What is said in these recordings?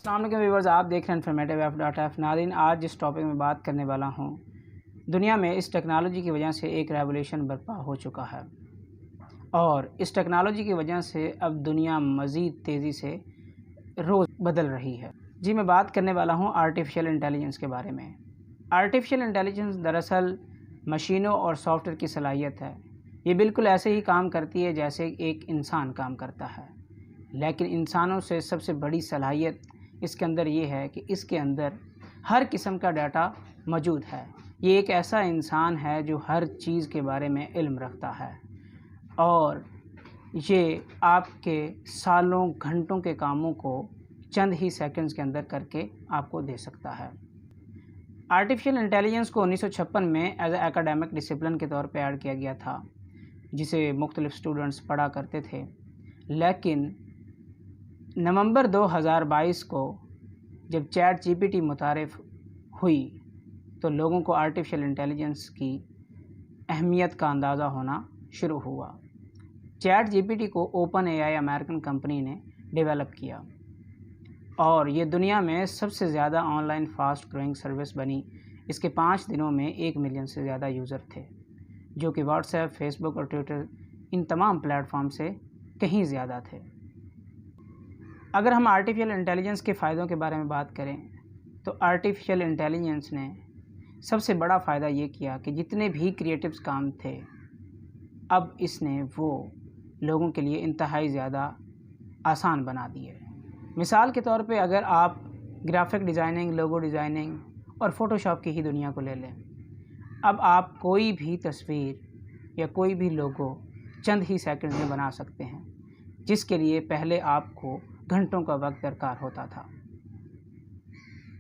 السلام علیکم ویورز، آپ دیکھ رہے ہیں انفارمیٹیو ایف ڈاٹا ایف۔ ناظرین، آج جس ٹاپک میں بات کرنے والا ہوں، دنیا میں اس ٹیکنالوجی کی وجہ سے ایک ریولیوشن برپا ہو چکا ہے، اور اس ٹیکنالوجی کی وجہ سے اب دنیا مزید تیزی سے روز بدل رہی ہے۔ جی، میں بات کرنے والا ہوں آرٹیفیشل انٹیلیجنس کے بارے میں۔ آرٹیفیشل انٹیلیجنس دراصل مشینوں اور سافٹ ویئر کی صلاحیت ہے۔ یہ بالکل ایسے ہی کام کرتی ہے جیسے ایک انسان کام کرتا ہے، لیکن انسانوں سے سب سے بڑی صلاحیت اس کے اندر یہ ہے کہ اس کے اندر ہر قسم کا ڈیٹا موجود ہے۔ یہ ایک ایسا انسان ہے جو ہر چیز کے بارے میں علم رکھتا ہے، اور یہ آپ کے سالوں گھنٹوں کے کاموں کو چند ہی سیکنڈز کے اندر کر کے آپ کو دے سکتا ہے۔ آرٹیفیشل انٹیلیجنس کو 1956 میں ایز اے اکیڈمک ڈسپلن کے طور پہ ایڈ کیا گیا تھا، جسے مختلف سٹوڈنٹس پڑھا کرتے تھے، لیکن نومبر 2022 کو جب چیٹ جی پی ٹی متعارف ہوئی تو لوگوں کو آرٹیفیشل انٹیلیجنس کی اہمیت کا اندازہ ہونا شروع ہوا۔ چیٹ جی پی ٹی کو اوپن اے آئی امریکن کمپنی نے ڈیولپ کیا، اور یہ دنیا میں سب سے زیادہ on line fast growing service بنی۔ اس کے 5 دنوں میں 1 ملین سے زیادہ یوزر تھے، جو کہ واٹس ایپ، فیس بک اور ٹویٹر ان تمام پلیٹ فارم سے کہیں زیادہ تھے۔ اگر ہم آرٹیفیشل انٹیلیجنس کے فائدوں کے بارے میں بات کریں تو آرٹیفیشل انٹیلیجنس نے سب سے بڑا فائدہ یہ کیا کہ جتنے بھی کریٹیوز کام تھے، اب اس نے وہ لوگوں کے لیے انتہائی زیادہ آسان بنا دیے۔ مثال کے طور پہ اگر آپ گرافک ڈیزائننگ، لوگو ڈیزائننگ اور فوٹوشاپ کی ہی دنیا کو لے لیں، اب آپ کوئی بھی تصویر یا کوئی بھی لوگو چند ہی سیکنڈ میں بنا سکتے ہیں، جس کے لیے پہلے آپ کو گھنٹوں کا وقت درکار ہوتا تھا۔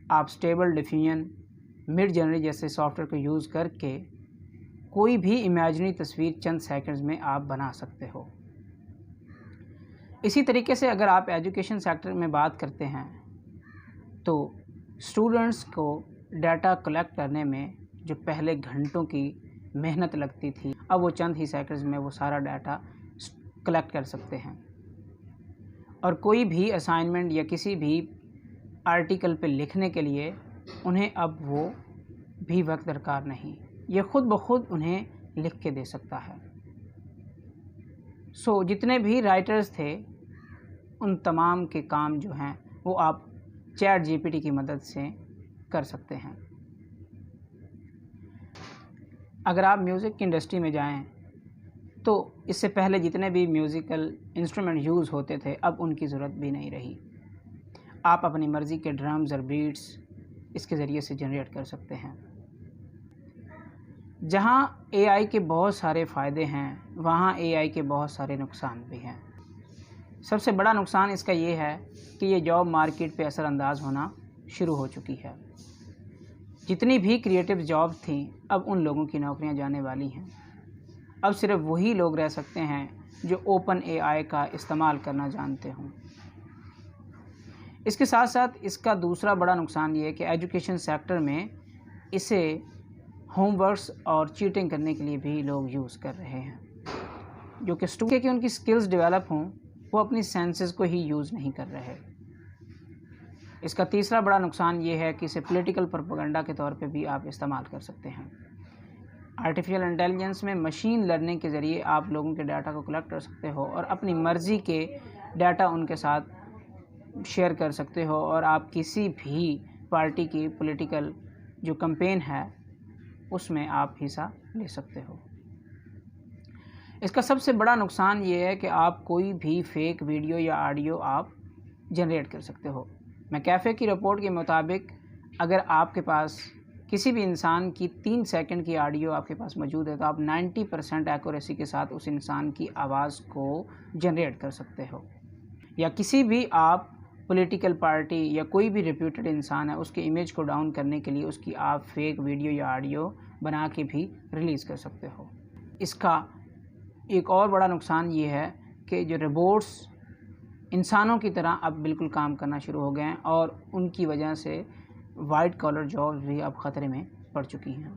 آپ اسٹیبل ڈیفیوژن، مڈ جرنی جیسے سافٹ ویئر کو یوز کر کے کوئی بھی امیجنری تصویر چند سیکنڈز میں آپ بنا سکتے ہو۔ اسی طریقے سے اگر آپ ایجوکیشن سیکٹر میں بات کرتے ہیں تو اسٹوڈنٹس کو ڈیٹا کلیکٹ کرنے میں جو پہلے گھنٹوں کی محنت لگتی تھی، اب وہ چند ہی سیکنڈز میں وہ سارا ڈیٹا کلیکٹ کر سکتے ہیں، اور کوئی بھی اسائنمنٹ یا کسی بھی آرٹیکل پہ لکھنے کے لیے انہیں اب وہ بھی وقت درکار نہیں، یہ خود بخود انہیں لکھ کے دے سکتا ہے۔ جتنے بھی رائٹرز تھے ان تمام کے کام جو ہیں وہ آپ چیٹ جی پی ٹی کی مدد سے کر سکتے ہیں۔ اگر آپ میوزک کی انڈسٹری میں جائیں تو اس سے پہلے جتنے بھی میوزیکل انسٹرومنٹ یوز ہوتے تھے، اب ان کی ضرورت بھی نہیں رہی۔ آپ اپنی مرضی کے ڈرمز اور بیٹس اس کے ذریعے سے جنریٹ کر سکتے ہیں۔ جہاں اے آئی کے بہت سارے فائدے ہیں، وہاں اے آئی کے بہت سارے نقصان بھی ہیں۔ سب سے بڑا نقصان اس کا یہ ہے کہ یہ جاب مارکیٹ پہ اثر انداز ہونا شروع ہو چکی ہے۔ جتنی بھی کریٹو جاب تھیں، اب ان لوگوں کی نوکریاں جانے والی ہیں۔ اب صرف وہی لوگ رہ سکتے ہیں جو اوپن اے آئی کا استعمال کرنا جانتے ہوں۔ اس کے ساتھ ساتھ اس کا دوسرا بڑا نقصان یہ ہے کہ ایجوکیشن سیکٹر میں اسے ہوم ورکس اور چیٹنگ کرنے کے لیے بھی لوگ یوز کر رہے ہیں، جو کہ اسٹوڈنٹ کہ ان کی سکلز ڈیولپ ہوں، وہ اپنی سینسز کو ہی یوز نہیں کر رہے۔ اس کا تیسرا بڑا نقصان یہ ہے کہ اسے پولیٹیکل پروپیگنڈا کے طور پہ بھی آپ استعمال کر سکتے ہیں۔ آرٹیفیشل انٹیلیجنس میں مشین لرننگ کے ذریعے آپ لوگوں کے ڈیٹا کو کلیکٹ کر سکتے ہو اور اپنی مرضی کے ڈیٹا ان کے ساتھ شیئر کر سکتے ہو، اور آپ کسی بھی پارٹی کی پولیٹیکل جو کمپین ہے اس میں آپ حصہ لے سکتے ہو۔ اس کا سب سے بڑا نقصان یہ ہے کہ آپ کوئی بھی فیک ویڈیو یا آڈیو آپ جنریٹ کر سکتے ہو۔ میکافے کی رپورٹ کے مطابق اگر آپ کے پاس کسی بھی انسان کی 3 سیکنڈ کی آڈیو آپ کے پاس موجود ہے تو آپ 90% ایکوریسی کے ساتھ اس انسان کی آواز کو جنریٹ کر سکتے ہو، یا کسی بھی آپ پولیٹیکل پارٹی یا کوئی بھی ریپیوٹڈ انسان ہے اس کے امیج کو ڈاؤن کرنے کے لیے اس کی آپ فیک ویڈیو یا آڈیو بنا کے بھی ریلیز کر سکتے ہو۔ اس کا ایک اور بڑا نقصان یہ ہے کہ جو روبوٹس انسانوں کی طرح اب بالکل کام کرنا شروع ہو گئے ہیں، اور ان کی وجہ سے وائٹ کالر جابز بھی اب خطرے میں پڑ چکی ہیں۔